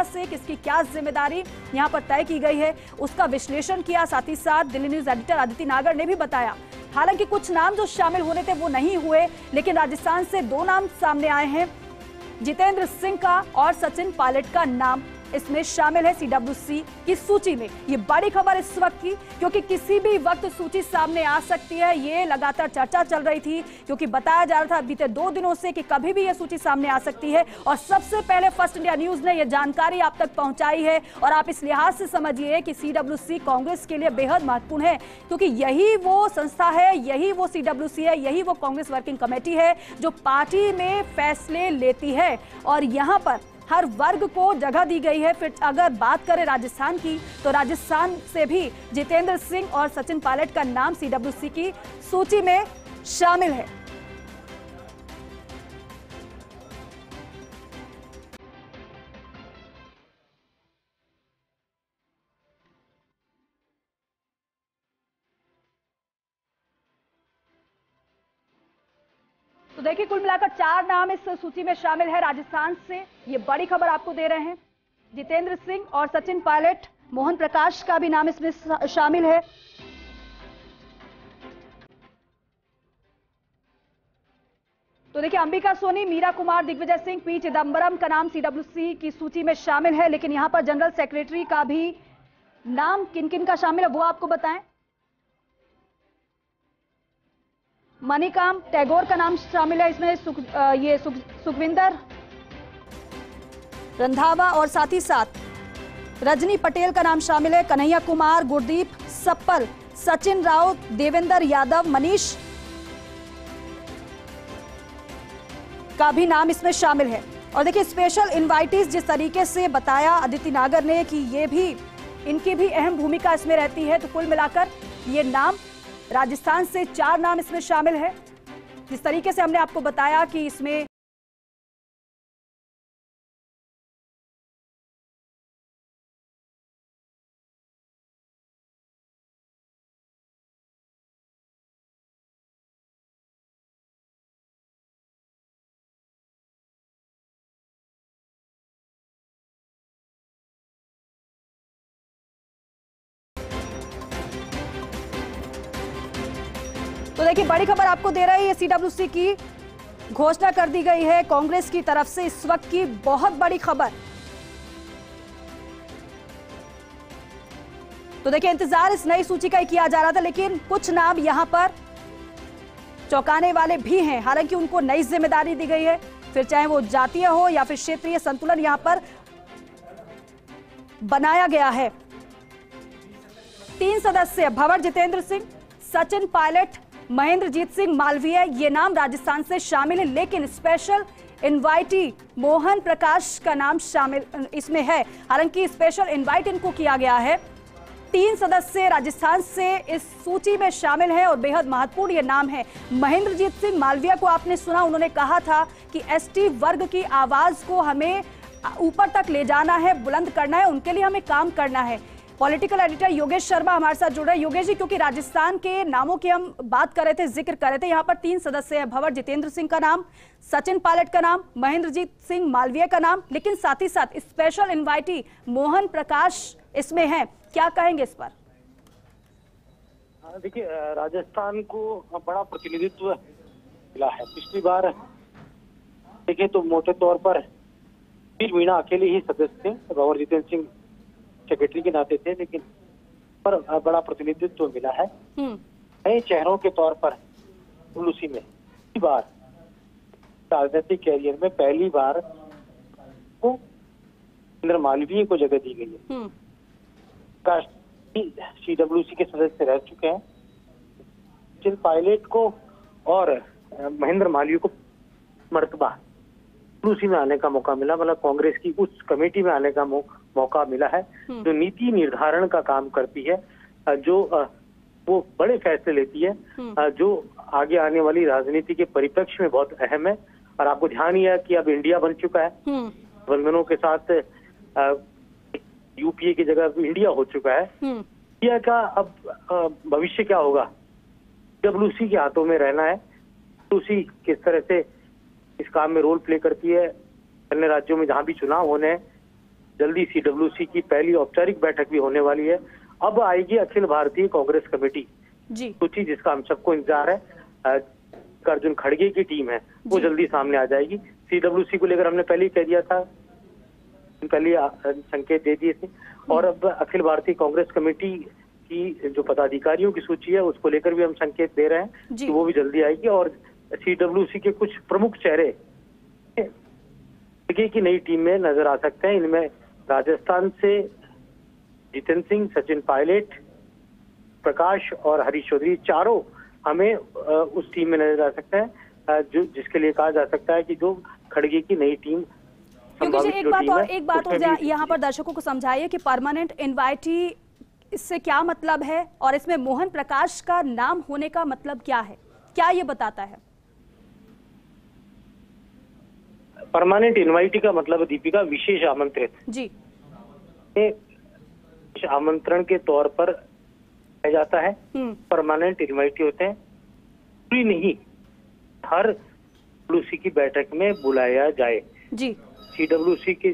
से किसकी क्या जिम्मेदारी यहां पर तय की गई है उसका विश्लेषण किया। साथ ही साथ दिल्ली न्यूज एडिटर अदिति नागर ने भी बताया, हालांकि कुछ नाम जो शामिल होने थे वो नहीं हुए, लेकिन राजस्थान से 2 नाम सामने आए हैं। जितेंद्र सिंह का और सचिन पायलट का नाम इसमें शामिल है सीडब्ल्यूसी की सूची में। ये बड़ी खबर इस वक्त की, क्योंकि किसी भी वक्त सूची सामने आ सकती है। ये लगातार चर्चा चल रही थी, क्योंकि बताया जा रहा था बीते 2 दिनों से कि कभी भी ये सूची सामने आ सकती है। और सबसे पहले फर्स्ट इंडिया न्यूज ने यह जानकारी आप तक पहुंचाई है। और आप इस लिहाज से समझिए कि सीडब्ल्यूसी कांग्रेस के लिए बेहद महत्वपूर्ण है, क्योंकि यही वो संस्था है, यही वो सीडब्ल्यूसी है, यही वो कांग्रेस वर्किंग कमेटी है जो पार्टी में फैसले लेती है। और यहां पर हर वर्ग को जगह दी गई है। फिर अगर बात करें राजस्थान की, तो राजस्थान से भी जितेंद्र सिंह और सचिन पायलट का नाम सीडब्ल्यूसी की सूची में शामिल है। तो देखिए, कुल मिलाकर 4 नाम इस सूची में शामिल है राजस्थान से। ये बड़ी खबर आपको दे रहे हैं। जितेंद्र सिंह और सचिन पायलट, मोहन प्रकाश का भी नाम इसमें शामिल है। तो देखिए, अंबिका सोनी, मीरा कुमार, दिग्विजय सिंह, पी चिदम्बरम का नाम सीडब्ल्यूसी की सूची में शामिल है। लेकिन यहां पर जनरल सेक्रेटरी का भी नाम किन किन का शामिल है वो आपको बताएं। मणिकाम टैगोर का नाम शामिल है इसमें, सुखविंदर रंधावा और साथ ही साथ रजनी पटेल का नाम शामिल है। कन्हैया कुमार, गुरदीप सप्पल, सचिन राउत, देवेंद्र यादव, मनीष का भी नाम इसमें शामिल है। और देखिए, स्पेशल इनवाइटीज जिस तरीके से बताया अदिति नागर ने कि ये भी, इनकी भी अहम भूमिका इसमें रहती है। तो कुल मिलाकर ये नाम राजस्थान से 4 नाम इसमें शामिल है। जिस तरीके से हमने आपको बताया कि इसमें तो देखिए, बड़ी खबर आपको दे रही है, सीडब्ल्यूसी की घोषणा कर दी गई है कांग्रेस की तरफ से। इस वक्त की बहुत बड़ी खबर। तो देखिए, इंतजार इस नई सूची का ही किया जा रहा था, लेकिन कुछ नाम यहां पर चौंकाने वाले भी हैं। हालांकि उनको नई जिम्मेदारी दी गई है, फिर चाहे वो जातीय हो या फिर क्षेत्रीय संतुलन यहां पर बनाया गया है। 3 सदस्य भंवर जितेंद्र सिंह, सचिन पायलट, महेंद्रजीत सिंह मालवीय, ये नाम राजस्थान से शामिल है। लेकिन स्पेशल इनवाइटी मोहन प्रकाश का नाम शामिल इसमें है। हालांकि स्पेशल इनवाइट इनको किया गया है। 3 सदस्य राजस्थान से इस सूची में शामिल है और बेहद महत्वपूर्ण ये नाम है। महेंद्रजीत सिंह मालवीय को आपने सुना, उन्होंने कहा था कि एसटी वर्ग की आवाज को हमें ऊपर तक ले जाना है, बुलंद करना है, उनके लिए हमें काम करना है। पॉलिटिकल एडिटर योगेश शर्मा हमारे साथ जुड़ रहे हैं। योगेश जी, क्योंकि राजस्थान के नामों की हम बात कर रहे थे, जिक्र कर रहे थे, यहाँ पर 3 सदस्य हैं, भंवर जितेंद्र सिंह का नाम, सचिन पायलट का नाम, महेंद्रजीत सिंह मालवीय का नाम, लेकिन साथ ही साथ स्पेशल इनवाइटी मोहन प्रकाश इसमें है। क्या कहेंगे इस पर? देखिए, राजस्थान को बड़ा प्रतिनिधित्व मिला है। पिछली बार देखें तो मोटे तौर पर मीणा अकेले ही सदस्य थे, भंवर जितेंद्र सिंह सेक्रेटरी के नाते थे, लेकिन पर बड़ा प्रतिनिधित्व मिला है। नए चेहरों के तौर पर सीडब्ल्यूसी में पहली बार राजनीतिक कैरियर में पहली बार को जितेंद्र मालवीय को जगह दी गई है। सीडब्ल्यूसी के सदस्य रह चुके हैं। सचिन पायलट को और महेंद्र मालवीय को मर्तबा सीडब्ल्यूसी में आने का मौका मिला, मतलब कांग्रेस की उस कमेटी में आने का मौका मिला है जो नीति निर्धारण का काम करती है, जो वो बड़े फैसले लेती है, जो आगे आने वाली राजनीति के परिप्रेक्ष्य में बहुत अहम है। और आपको ध्यान ही है कि अब इंडिया बन चुका है, बंधनों के साथ यूपीए की जगह इंडिया हो चुका है। इंडिया का अब भविष्य क्या होगा, सीडब्ल्यूसी के हाथों में रहना है। सीडब्ल्यूसी किस तरह से इस काम में रोल प्ले करती है, अन्य राज्यों में जहां भी चुनाव होने हैं, जल्दी सीडब्ल्यूसी की पहली औपचारिक बैठक भी होने वाली है। अब आएगी अखिल भारतीय कांग्रेस कमेटी जी सूची, जिसका हम सबको इंतजार है। अर्जुन खड़गे की टीम है वो जल्दी सामने आ जाएगी। सीडब्ल्यूसी को लेकर हमने पहले ही कह दिया था, पहले संकेत दे दिए थे। और अब अखिल भारतीय कांग्रेस कमेटी की जो पदाधिकारियों की सूची है उसको लेकर भी हम संकेत दे रहे हैं कि वो भी जल्दी आएगी। और सीडब्ल्यूसी के कुछ प्रमुख चेहरे की नई टीम में नजर आ सकते हैं। इनमें राजस्थान से जितेंद्र सिंह, सचिन पायलट, प्रकाश और हरीश चौधरी, चारों हमें उस टीम में नजर आ सकते हैं जो जिसके लिए कहा जा सकता है कि जो खड़गे की नई टीम। क्योंकि एक बात और यहाँ पर दर्शकों को समझाइए कि परमानेंट इनवाइटी इससे क्या मतलब है और इसमें मोहन प्रकाश का नाम होने का मतलब क्या है, क्या ये बताता है? परमानेंट इनवाइटी का मतलब है दीपिका विशेष आमंत्रित जी, आमंत्रण के तौर पर किया जाता है। परमानेंट इनवाइटी होते हैं, पूरी नहीं हर सीडब्ल्यूसी की बैठक में बुलाया जाए जी। सीडब्ल्यूसी के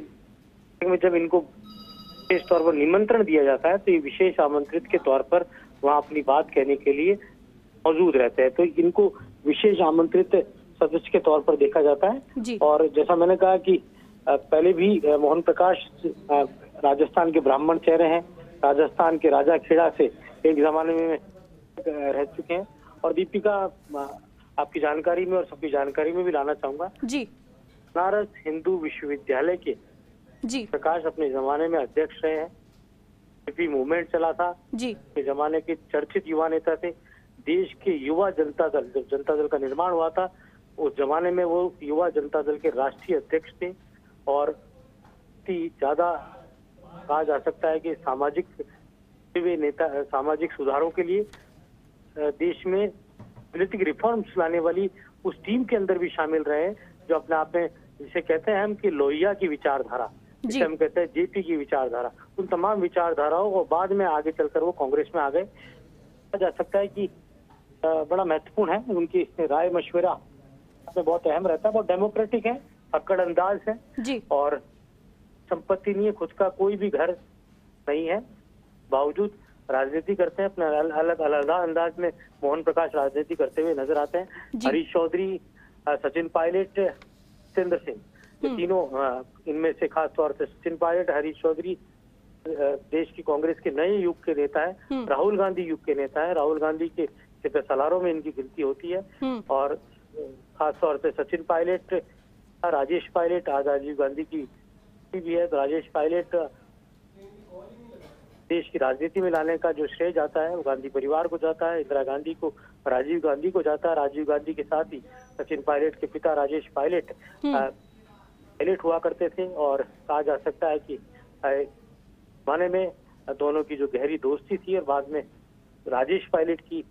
में जब इनको विशेष तौर पर निमंत्रण दिया जाता है तो ये विशेष आमंत्रित के तौर पर वहाँ अपनी बात कहने के लिए मौजूद रहते हैं। तो इनको विशेष आमंत्रित सदस्य के तौर पर देखा जाता है। और जैसा मैंने कहा कि पहले भी मोहन प्रकाश राजस्थान के ब्राह्मण चेहरे हैं, राजस्थान के राजा खेड़ा से एक जमाने में रह चुके हैं। और दीपिका, आपकी जानकारी में और सबकी जानकारी में भी लाना चाहूंगा जी, बनारस हिंदू विश्वविद्यालय के जी प्रकाश अपने जमाने में अध्यक्ष रहे हैं। हिप्पी मूवमेंट चला था जी, के जमाने के चर्चित युवा नेता थे। देश के युवा जनता दल, जब जनता दल का निर्माण हुआ था उस जमाने में वो युवा जनता दल के राष्ट्रीय अध्यक्ष थे। और ज्यादा कहा जा सकता है कि सामाजिक नेता, सामाजिक सुधारों के लिए देश में पॉलिटिकल रिफॉर्म्स लाने वाली उस टीम के अंदर भी शामिल रहे, जो अपने आप में जिसे कहते हैं हम कि लोहिया की विचारधारा, जिसे हम कहते हैं जेपी की विचारधारा, उन तमाम विचारधाराओं और बाद में आगे चलकर वो कांग्रेस में आ गए। कहा जा सकता है कि बड़ा महत्वपूर्ण है, उनकी राय मशवरा में बहुत अहम रहता है, बहुत डेमोक्रेटिक है, अक्कड़ अंदाज है जी। और संपत्ति नहीं है, खुद का कोई भी घर नहीं है, बावजूद राजनीति करते हैं अपने अलग अलग अंदाज में। मोहन प्रकाश राजनीति करते हुए नजर आते हैं। हरीश चौधरी, सचिन पायलट, जितेंद्र सिंह, ये तीनों इनमें से खास तौर से सचिन पायलट, हरीश चौधरी देश की कांग्रेस के नए युग के नेता है, राहुल गांधी युग के नेता है। राहुल गांधी के सलारों में इनकी गिनती होती है। और खास तौर से सचिन पायलट, राजेश पायलट, आज राजीव गांधी की भी है, तो राजेश पायलट देश की राजनीति में लाने का जो श्रेय जाता है वो गांधी परिवार को जाता है, इंदिरा गांधी को, राजीव गांधी को जाता है। राजीव गांधी के साथ ही सचिन पायलट के पिता राजेश पायलट पायलट हुआ करते थे। और कहा जा सकता है कि जमाने में दोनों की जो गहरी दोस्ती थी और बाद में राजेश पायलट की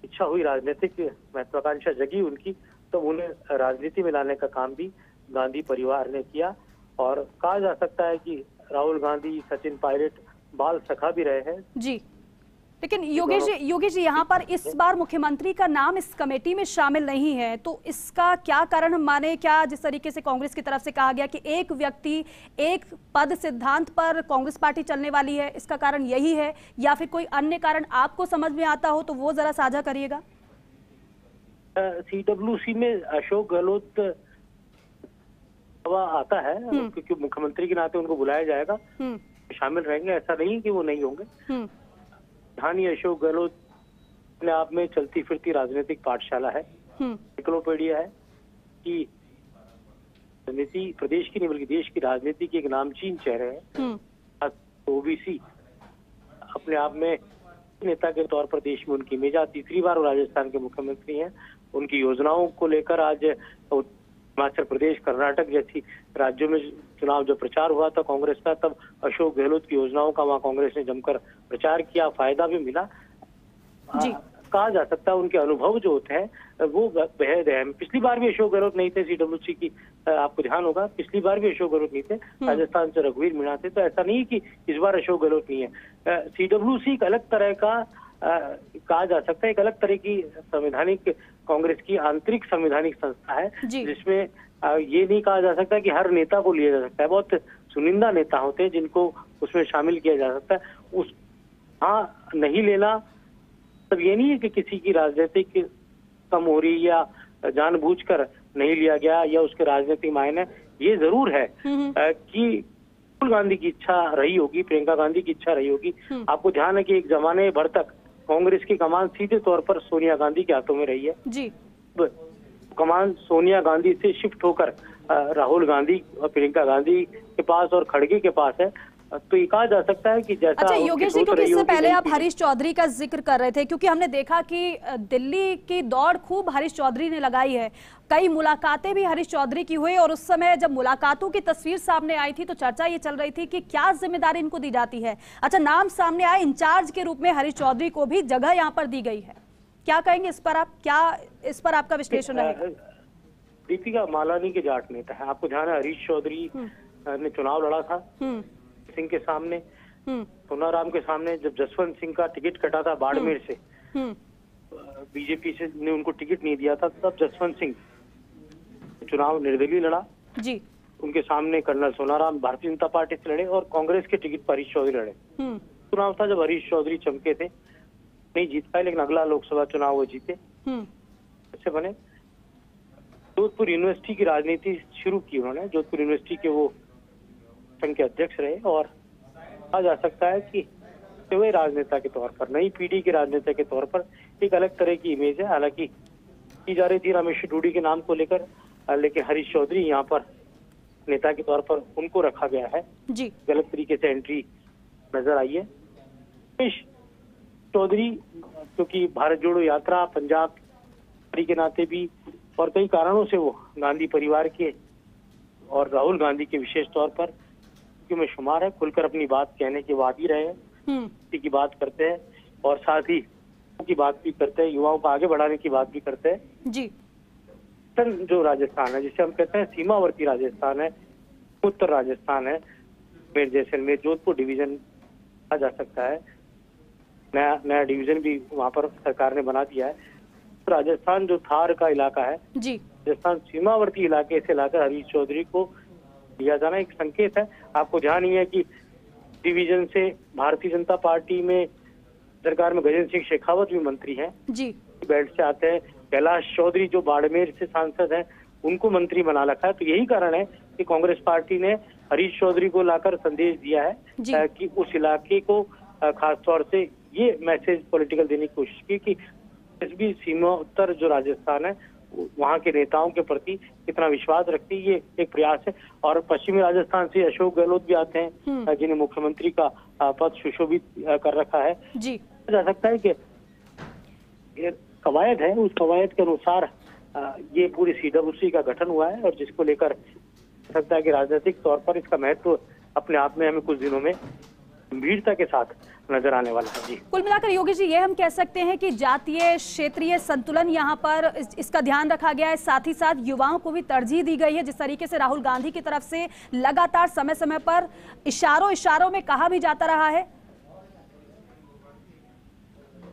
इच्छा हुई, राजनीतिक महत्वाकांक्षा जगी उनकी, तो उन्हें राजनीति में लाने का काम भी गांधी परिवार ने किया। और कहा जा सकता है कि राहुल गांधी, सचिन पायलट बाल सखा भी रहे हैं जी। लेकिन योगेश जी यहाँ पर इस बार मुख्यमंत्री का नाम इस कमेटी में शामिल नहीं है, तो इसका क्या कारण हम माने? क्या जिस तरीके से कांग्रेस की तरफ से कहा गया कि एक व्यक्ति एक पद सिद्धांत पर कांग्रेस पार्टी चलने वाली है, इसका कारण यही है या फिर कोई अन्य कारण आपको समझ में आता हो तो वो जरा साझा करिएगा। सीडब्ल्यूसी में अशोक गहलोत आता है क्योंकि मुख्यमंत्री के नाते उनको बुलाया जाएगा, शामिल रहेंगे, ऐसा नहीं कि वो नहीं होंगे। कहानी अशोक गहलोत अपने आप में चलती फिरती राजनीतिक पाठशाला है, एनसाइक्लोपीडिया है कि राजनीति प्रदेश की नहीं बल्कि देश की राजनीति के एक नामचीन चेहरे हैं। ओबीसी अपने आप में नेता के तौर पर देश में उनकी इमेज, तीसरी बार वो राजस्थान के मुख्यमंत्री हैं। उनकी योजनाओं को लेकर आज हिमाचल प्रदेश, कर्नाटक जैसी राज्यों में चुनाव जब प्रचार हुआ था कांग्रेस का, तब अशोक गहलोत की योजनाओं का वहाँ कांग्रेस ने जमकर प्रचार किया, फायदा भी मिला। कहा जा सकता है उनके अनुभव जो होते हैं वो बेहद अहम। पिछली बार भी अशोक गहलोत नहीं थे सीडब्ल्यूसी की, आपको ध्यान होगा पिछली बार भी अशोक गहलोत नहीं थे, राजस्थान से रघुवीर मीणा थे। तो ऐसा नहीं कि इस बार अशोक गहलोत नहीं है। सीडब्ल्यूसी एक अलग तरह का कहा जा सकता है, एक अलग तरह की संवैधानिक कांग्रेस की आंतरिक संवैधानिक संस्था है, जिसमें ये नहीं कहा जा सकता कि हर नेता को लिया जा सकता है। बहुत चुनिंदा नेता होते हैं जिनको उसमें शामिल किया जा सकता है। उस हाँ नहीं लेना तब ये नहीं है कि किसी की राजनीतिक कम हो रही या जानबूझकर नहीं लिया गया या उसके राजनीतिक मायने। ये जरूर है कि राहुल गांधी की इच्छा रही होगी, प्रियंका गांधी की इच्छा रही होगी। आपको ध्यान है कि एक जमाने भर तक कांग्रेस की कमान सीधे तौर पर सोनिया गांधी के हाथों में रही है जी। कमान सोनिया गांधी से शिफ्ट होकर राहुल गांधी और प्रियंका गांधी के पास और खड़गे के पास है। तो ये कहा जा सकता है कि जैसा अच्छा योगेश जी, क्योंकि इससे पहले आप हरीश चौधरी का जिक्र कर रहे थे, क्योंकि हमने देखा कि दिल्ली की दौड़ खूब हरीश चौधरी ने लगाई है, कई मुलाकातें भी हरीश चौधरी की हुई और उस समय जब मुलाकातों की तस्वीर सामने आई थी तो चर्चा ये चल रही थी कि क्या जिम्मेदारी इनको दी जाती है। अच्छा, नाम सामने आए, इंचार्ज के रूप में हरीश चौधरी को भी जगह यहाँ पर दी गई है, क्या कहेंगे इस पर आप? क्या इस पर आपका विश्लेषण रहेगा? दीपिका मालानी के जाट नेता है। आपको ध्यान है हरीश चौधरी ने चुनाव लड़ा था सिंह के सामने, सोनाराम के सामने। जब जसवंत सिंह का टिकट कटा था बाड़मेर से, बीजेपी से ने उनको टिकट नहीं दिया था, तब जसवंत सिंह चुनाव निर्दलीय लड़ा जी। उनके सामने कर्नल सोनाराम भारतीय जनता पार्टी से लड़े और कांग्रेस के टिकट पर हरीश चौधरी लड़े। चुनाव था जब हरीश चौधरी चमके थे, नहीं जीत पाए, लेकिन अगला लोकसभा चुनाव वो जीते, अच्छे बने। जोधपुर यूनिवर्सिटी की राजनीति शुरू की उन्होंने। जोधपुर यूनिवर्सिटी के वो संघ के अध्यक्ष रहे और कहा जा सकता है कि वे राजनेता के तौर पर, नई पीढ़ी के राजनेता के तौर पर एक अलग तरह की इमेज है। हालांकि की जा रही थी रमेश डूडी के नाम को लेकर, लेकिन हरीश चौधरी यहाँ पर नेता के तौर पर उनको रखा गया है जी। गलत तरीके से एंट्री नजर आई है। रमेश चौधरी क्योंकि भारत जोड़ो यात्रा पंजाब के नाते भी और कई कारणों से वो गांधी परिवार के और राहुल गांधी के विशेष तौर पर में शुमार है, खुलकर अपनी बात कहने के वादी रहे हैं, की बात करते हैं और साथ ही की बात भी करते हैं, युवाओं को आगे बढ़ाने की बात भी करते हैं जी। जो राजस्थान है, जिसे हम कहते हैं सीमावर्ती राजस्थान है, उत्तर राजस्थान है, मेर जैसलमेर जोधपुर डिवीजन कहा जा सकता है, नया डिवीजन भी वहाँ पर सरकार ने बना दिया है। राजस्थान जो थार का इलाका है जी, राजस्थान सीमावर्ती इलाके से लाकर हरीश चौधरी को दिया जाना एक संकेत है। आपको ध्यान ही है कि डिवीजन से भारतीय जनता पार्टी में सरकार में गजेंद्र सिंह शेखावत भी मंत्री हैं जी, बेल्ट से आते हैं। कैलाश चौधरी जो बाड़मेर से सांसद हैं, उनको मंत्री बना रखा है। तो यही कारण है कि कांग्रेस पार्टी ने हरीश चौधरी को लाकर संदेश दिया है कि उस इलाके को खास तौर से ये मैसेज पॉलिटिकल देने की कोशिश की कि इस भी सीमा उत्तर जो राजस्थान है वहाँ के नेताओं के प्रति कितना विश्वास रखती है, ये एक प्रयास है। और पश्चिमी राजस्थान से अशोक गहलोत भी आते हैं जिन्हें मुख्यमंत्री का पद सुशोभित कर रखा है जी। जा सकता है कि ये कवायद है, उस कवायद के अनुसार ये पूरी CWC का गठन हुआ है और जिसको लेकर सकता है कि राजनीतिक तौर पर इसका महत्व अपने आप में हमें कुछ दिनों में गंभीरता के साथ नजर आने वाला है जी। कुल मिलाकर योगेश जी, ये हम कह सकते हैं कि जातीय क्षेत्रीय संतुलन यहाँ पर इसका ध्यान रखा गया है, साथ ही साथ युवाओं को भी तरजीह दी गई है। जिस तरीके से राहुल गांधी की तरफ से लगातार समय समय पर इशारों में कहा भी जाता रहा है,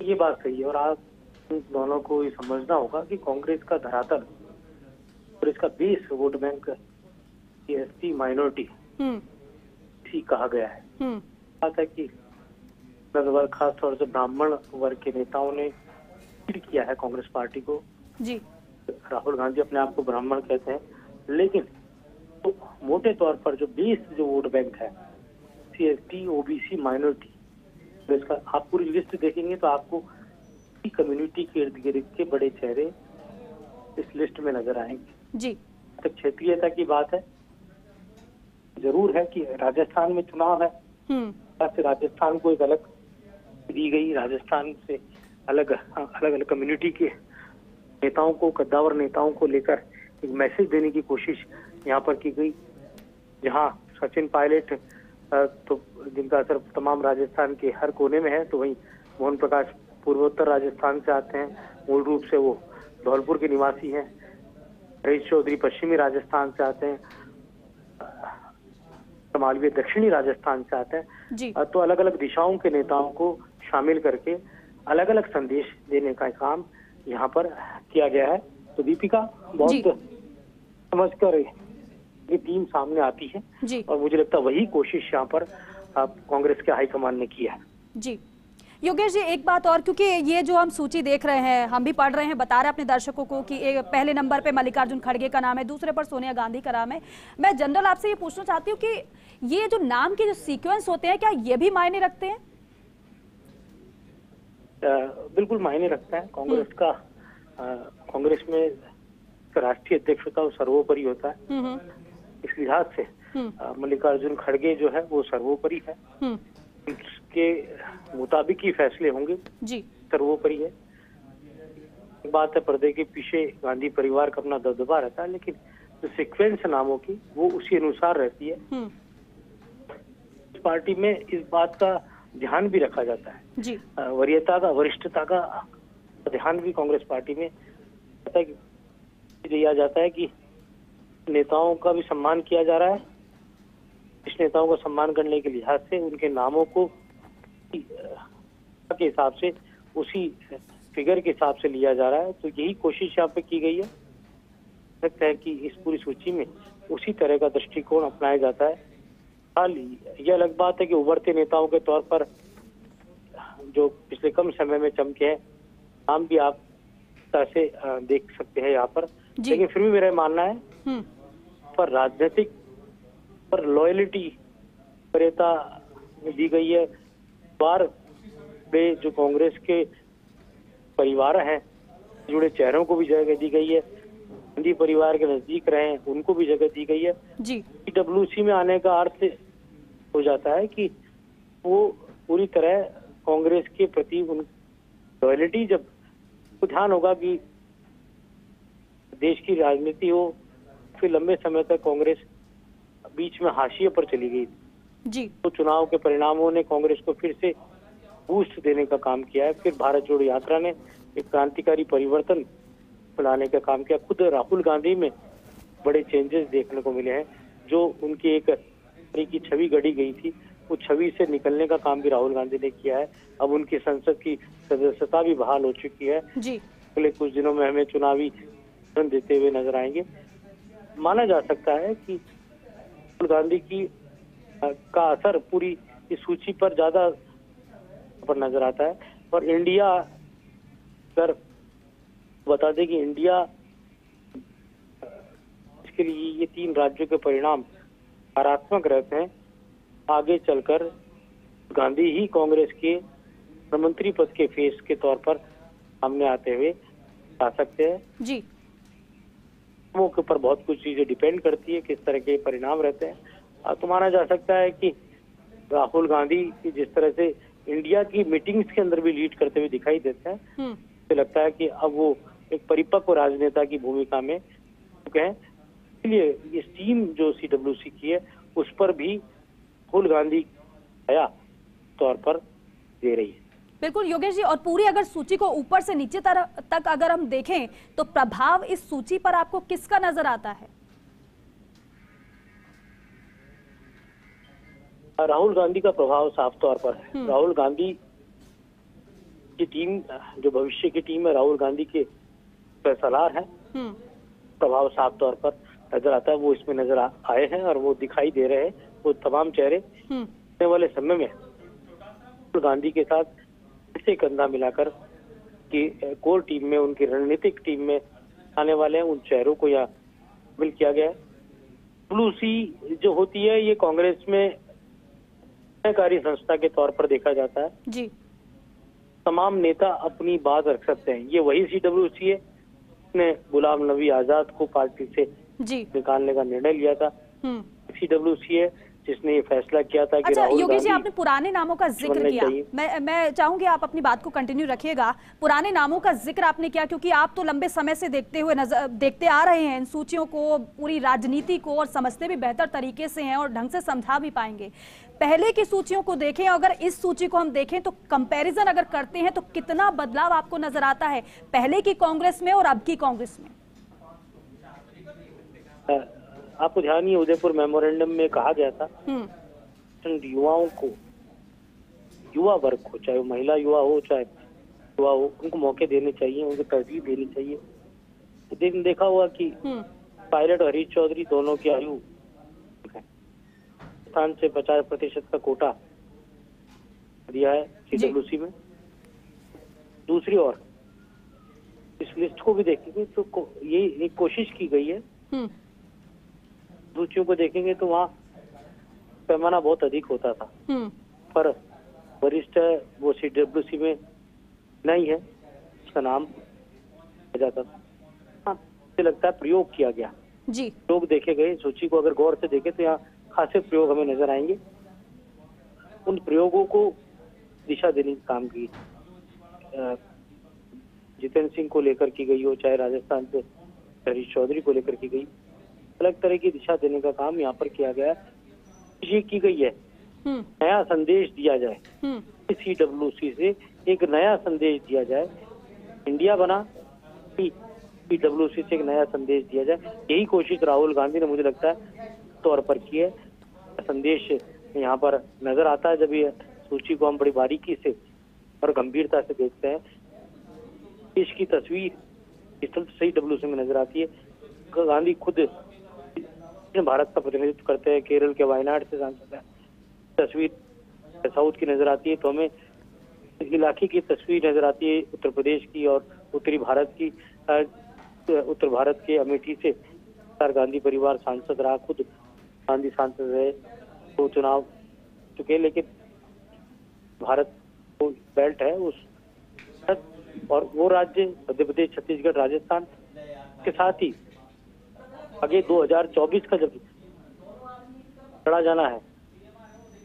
ये बात सही है। और आप दोनों को ये समझना होगा कि कांग्रेस का धरातल और इसका base vote bank ST minority कहा गया है। बात है कि खास तौर से ब्राह्मण वर्ग के नेताओं ने किया है कांग्रेस पार्टी को जी। राहुल गांधी अपने आप को ब्राह्मण कहते हैं, लेकिन तो मोटे तौर पर जो बेस जो वोट बैंक है CST OBC माइनॉरिटी, तो इसका आप पूरी लिस्ट देखेंगे तो आपको कम्युनिटी के इर्द गिर्द के बड़े चेहरे इस लिस्ट में नजर आएंगे जी। तो क्षेत्रीयता की बात है, जरूर है कि राजस्थान में चुनाव है, राजस्थान को एक अलग दी गई, राजस्थान से अलग अलग कम्युनिटी के नेताओं को, कद्दावर नेताओं को लेकर एक मैसेज देने की कोशिश यहाँ पर की गई। जहाँ सचिन पायलट तो जिनका असर तमाम राजस्थान के हर कोने में है, तो वहीं मोहन प्रकाश पूर्वोत्तर राजस्थान से आते हैं, मूल रूप से वो धौलपुर के निवासी हैं। हरीश चौधरी पश्चिमी राजस्थान से आते हैं, मालवीय दक्षिणी राजस्थान से आते हैं जी। तो अलग अलग दिशाओं के नेताओं को शामिल करके अलग अलग संदेश देने का काम यहाँ पर किया गया है। तो दीपिका बहुत समझकर ये टीम सामने आती है जी। और मुझे लगता है वही कोशिश यहाँ पर कांग्रेस के हाईकमान ने की है। जी योगेश जी, एक बात और, क्योंकि ये जो हम सूची देख रहे हैं, हम भी पढ़ रहे हैं, बता रहे हैं अपने दर्शकों को कि पहले नंबर पे मल्लिकार्जुन खड़गे का नाम है, दूसरे पर सोनिया गांधी का नाम है। मैं जनरल आपसे ये पूछना चाहती हूँ कि ये जो नाम के जो सीक्वेंस होते हैं, क्या ये भी मायने रखते हैं? बिल्कुल मायने रखता है। कांग्रेस का कांग्रेस में राष्ट्रीय अध्यक्ष होता है, वो सर्वोपरि होता है। इस लिहाज से मल्लिकार्जुन खड़गे जो है वो सर्वोपरि है, उसके मुताबिक ही फैसले होंगे जी। सर्वोपरि है। बात है पर्दे के पीछे गांधी परिवार का अपना दबदबा रहता है, लेकिन जो सीक्वेंस नामों की वो उसी अनुसार रहती है। इस पार्टी में इस बात का ध्यान भी रखा जाता है जी। वरीयता का, वरिष्ठता का ध्यान भी कांग्रेस पार्टी में दिया जाता है कि नेताओं का भी सम्मान किया जा रहा है। इस नेताओं का सम्मान करने के लिहाज से उनके नामों को के हिसाब से, उसी फिगर के हिसाब से लिया जा रहा है। तो यही कोशिश यहाँ पे की गई है। लगता है कि इस पूरी सूची में उसी तरह का दृष्टिकोण अपनाया जाता है। हाल यह अलग बात है कि उभरते नेताओं के तौर पर जो पिछले कम समय में चमके हैं, नाम भी आप से देख सकते हैं यहाँ पर। लेकिन फिर भी मेरा मानना है पर राजनीतिक पर लॉयलिटी वरीयता दी गई है। बार में जो कांग्रेस के परिवार हैं, जुड़े चेहरों को भी जगह दी गई है। गांधी परिवार के नजदीक रहे उनको भी जगह दी गई है जी। डब्ल्यूसी में आने का अर्थ हो जाता है कि वो पूरी तरह कांग्रेस के प्रति उन लॉयलिटी, जब तो ध्यान होगा कि देश की राजनीति हो, फिर लंबे समय तक कांग्रेस बीच में हाशिए पर चली गई जी। तो चुनाव के परिणामों ने कांग्रेस को फिर से बूस्ट देने का काम किया है। फिर भारत जोड़ो यात्रा ने एक क्रांतिकारी परिवर्तन लाने का काम किया। खुद राहुल गांधी में बड़े चेंजेस देखने को मिले हैं। जो उनकी एक की छवि गढ़ी गई थी, वो छवि से निकलने का काम भी राहुल गांधी ने किया है। अब उनकी संसद की सदस्यता भी बहाल हो चुकी है जी। अगले कुछ दिनों में हमें चुनावी देते हुए नजर आएंगे। माना जा सकता है कि राहुल गांधी की का असर पूरी इस सूची पर ज्यादा पर नजर आता है। और इंडिया, अगर बता दें कि इंडिया इसके लिए ये 3 राज्यों के परिणाम सकारात्मक रहते हैं, आगे चलकर गांधी ही कांग्रेस के प्रधानमंत्री पद के फेस के तौर पर सामने आते हुए आ सकते हैं जी। के ऊपर बहुत कुछ चीजें डिपेंड करती है, किस तरह के परिणाम रहते हैं। तो माना जा सकता है कि राहुल गांधी जिस तरह से इंडिया की मीटिंग्स के अंदर भी लीड करते हुए दिखाई देते हैं, मुझे लगता है कि अब वो एक परिपक्व राजनेता की भूमिका में चुके हैं। इसलिए इस टीम जो CWC की है उस पर भी राहुल गांधी आया तौर पर दे रही है। बिल्कुल योगेश जी, और पूरी अगर सूची को ऊपर से नीचे तक अगर हम देखें तो प्रभाव इस सूची पर आपको किसका नजर आता है? राहुल गांधी का प्रभाव साफ तौर पर है। राहुल गांधी की टीम जो भविष्य की टीम है, राहुल गांधी के सलार है, प्रभाव साफ तौर पर नजर आता है। वो इसमें नजर आए हैं और वो दिखाई दे रहे हैं। वो तमाम चेहरे आने वाले समय में राहुल गांधी के साथ से कंधा मिलाकर कि कोर टीम में, उनकी रणनीतिक टीम में आने वाले हैं। उन चेहरों को यहाँ शामिल किया गया है। WC जो होती है ये कांग्रेस में कार्यकारी संस्था के तौर पर देखा जाता है जी। तमाम नेता अपनी बात रख सकते हैं। ये वही CWC है ने गुलाम नबी आजाद को पार्टी से जी निकालने का निर्णय लिया था। CWC है जिसने ये फैसला किया था कि अच्छा योगेश जी, आपने पुराने नामों का जिक्र किया। मैं चाहूंगी आप अपनी बात को कंटिन्यू रखिएगा। पुराने नामों का जिक्र आपने किया क्योंकि आप तो लंबे समय से देखते आ रहे हैं इन सूचियों को, पूरी राजनीति को, और समझते भी बेहतर तरीके से हैं और ढंग से समझा भी पाएंगे। पहले की सूचियों को देखें, अगर इस सूची को हम देखें तो कंपैरिजन अगर करते हैं तो कितना बदलाव आपको नजर आता है पहले की कांग्रेस में और अब की कांग्रेस में? आपको ध्यान ही उदयपुर मेमोरेंडम में कहा गया था युवाओं को, युवा वर्ग को, चाहे वो महिला युवा हो चाहे युवा हो, उनको मौके देने चाहिए, उनको तरजीह देनी चाहिए। देखा हुआ कि पायलट और हरीश चौधरी दोनों की आयु स्थान से 50% का कोटा दिया है सीडब्ल्यूसी में। दूसरी ओर इस लिस्ट को भी देखेंगे तो ये एक कोशिश की गई है, सूचियों को देखेंगे तो वहाँ पैमाना बहुत अधिक होता था, पर वरिष्ठ वो सीडब्ल्यूसी में नहीं है, उसका नाम जाता था। हाँ, मुझे लगता है प्रयोग किया गया जी। प्रयोग देखे गए, सूची को अगर गौर से देखें तो यहाँ खासे प्रयोग हमें नजर आएंगे। उन प्रयोगों को दिशा देने का काम की जितेंद्र सिंह को लेकर की गई हो, चाहे राजस्थान से हरीश चौधरी को लेकर की गई, अलग तरह की दिशा देने का काम यहाँ पर किया गया। ये की गई है नया संदेश दिया जाए, सीडब्ल्यूसी से एक नया संदेश दिया जाए, इंडिया बना सीडब्ल्यूसी से एक नया संदेश दिया जाए। यही कोशिश राहुल गांधी ने मुझे लगता है तौर पर की है। संदेश यहाँ पर नजर आता है जब ये सूची को हम बड़ी बारीकी से और गंभीरता से देखते हैं। देश की तस्वीर इस तरह सीडब्ल्यूसी में नजर आती है। गांधी खुद भारत का प्रतिनिधित्व करते हैं, केरल के वायनाड से सांसद है। तस्वीर साउथ की नजर आती है तो हमें इलाके की तस्वीर नजर आती है उत्तर प्रदेश की और उत्तरी भारत की। उत्तर भारत के अमेठी से गांधी परिवार सांसद रहा, खुद गांधी सांसद रहे, तो चुनाव चुके, लेकिन भारत को बेल्ट है उस और वो राज्य मध्य प्रदेश, छत्तीसगढ़, राजस्थान के साथ ही आगे 2024 का जब लड़ा जाना है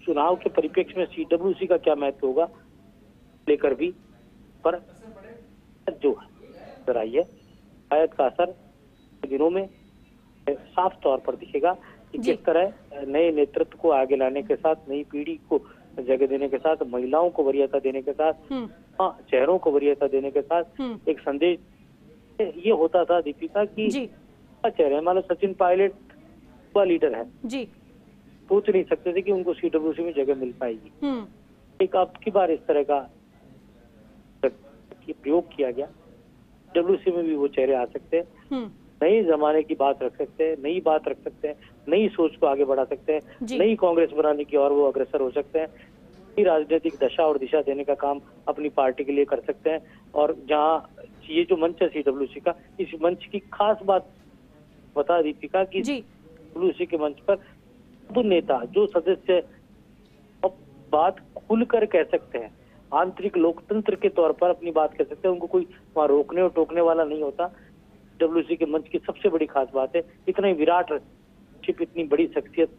चुनाव के परिप्रेक्ष्य में सीडब्ल्यूसी का क्या महत्व होगा लेकर भी पर जो नजर आई है शायद का असर दिनों में साफ तौर पर दिखेगा कि किस तरह नए नेतृत्व को आगे लाने के साथ, नई पीढ़ी को जगह देने के साथ, महिलाओं को वरीयता देने के साथ, चेहरों को वरीयता देने के साथ एक संदेश ये होता था दीपिका की चेहरे मान लो सचिन पायलट का लीडर है जी, सोच नहीं सकते थे कि उनको सीडब्ल्यूसी में जगह मिल पाएगी। एक आपकी बार इस तरह का प्रयोग किया गया, डब्ल्यूसी में भी वो चेहरे आ सकते हैं, नई जमाने की बात रख सकते हैं, नई बात रख सकते हैं, नई सोच को आगे बढ़ा सकते हैं, नई कांग्रेस बनाने की और वो अग्रसर हो सकते हैं, नई राजनीतिक दशा और दिशा देने का काम अपनी पार्टी के लिए कर सकते हैं। और जहाँ ये जो मंच है सीडब्ल्यूसी का, इस मंच की खास बात बता दीपिका कि सीडब्ल्यूसी के मंच पर वो नेता जो सदस्य बात खुलकर कह सकते हैं, आंतरिक लोकतंत्र के तौर पर अपनी बात कह सकते हैं, उनको कोई वहाँ रोकने और टोकने वाला नहीं होता। डब्ल्यूसी के मंच की सबसे बड़ी खास बात है इतना ही विराट शिप, इतनी बड़ी शख्सियत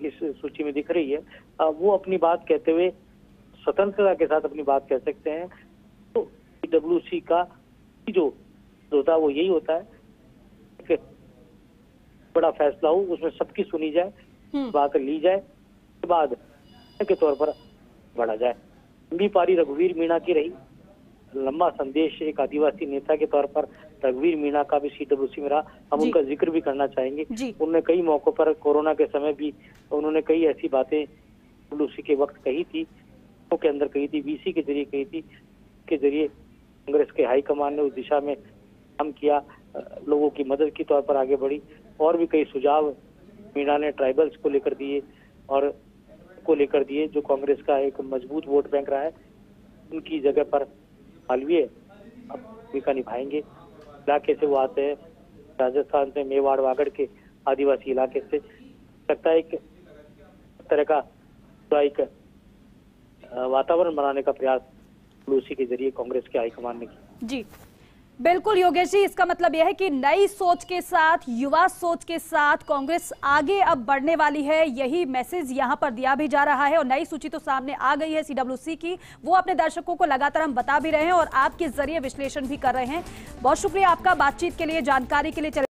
इस सूची में दिख रही है, वो अपनी बात कहते हुए स्वतंत्रता के साथ अपनी बात कह सकते हैं। तो डब्ल्यूसी का जो होता है वो यही होता है कि बड़ा फैसला हो, उसमें सबकी सुनी जाए, बात ली जाए, उसके बाद के तौर पर बढ़ा जाए। लंबी पारी रघुवीर मीणा की रही, लंबा संदेश एक आदिवासी नेता के तौर पर रघुवीर मीणा का भी सीडब्ल्यूसी में रहा। हम उनका जिक्र भी करना चाहेंगे। उन्होंने कई मौकों पर कोरोना के समय भी उन्होंने कई ऐसी बातें डब्ल्यूसी के वक्त कही थी, के अंदर कही थी, वीसी के जरिए कही थी, के जरिए कांग्रेस के हाईकमान ने उस दिशा में काम किया, लोगों की मदद की तौर पर आगे बढ़ी। और भी कई सुझाव मीणा ने ट्राइबल्स को लेकर दिए और को लेकर दिए, जो कांग्रेस का एक मजबूत वोट बैंक रहा है। उनकी जगह पर मालवीय अब भूमिका निभाएंगे। इलाके से वो आते हैं, राजस्थान से, मेवाड़ वागड़ के आदिवासी इलाके से। लगता है एक तरह का पूरा एक वातावरण बनाने का प्रयास डब्ल्यूसी के जरिए कांग्रेस के हाईकमान ने किया। जी बिल्कुल योगेश जी, इसका मतलब यह है कि नई सोच के साथ, युवा सोच के साथ कांग्रेस आगे अब बढ़ने वाली है, यही मैसेज यहां पर दिया भी जा रहा है। और नई सूची तो सामने आ गई है सीडब्ल्यूसी की, वो अपने दर्शकों को लगातार हम बता भी रहे हैं और आपके जरिए विश्लेषण भी कर रहे हैं। बहुत शुक्रिया आपका बातचीत के लिए, जानकारी के लिए।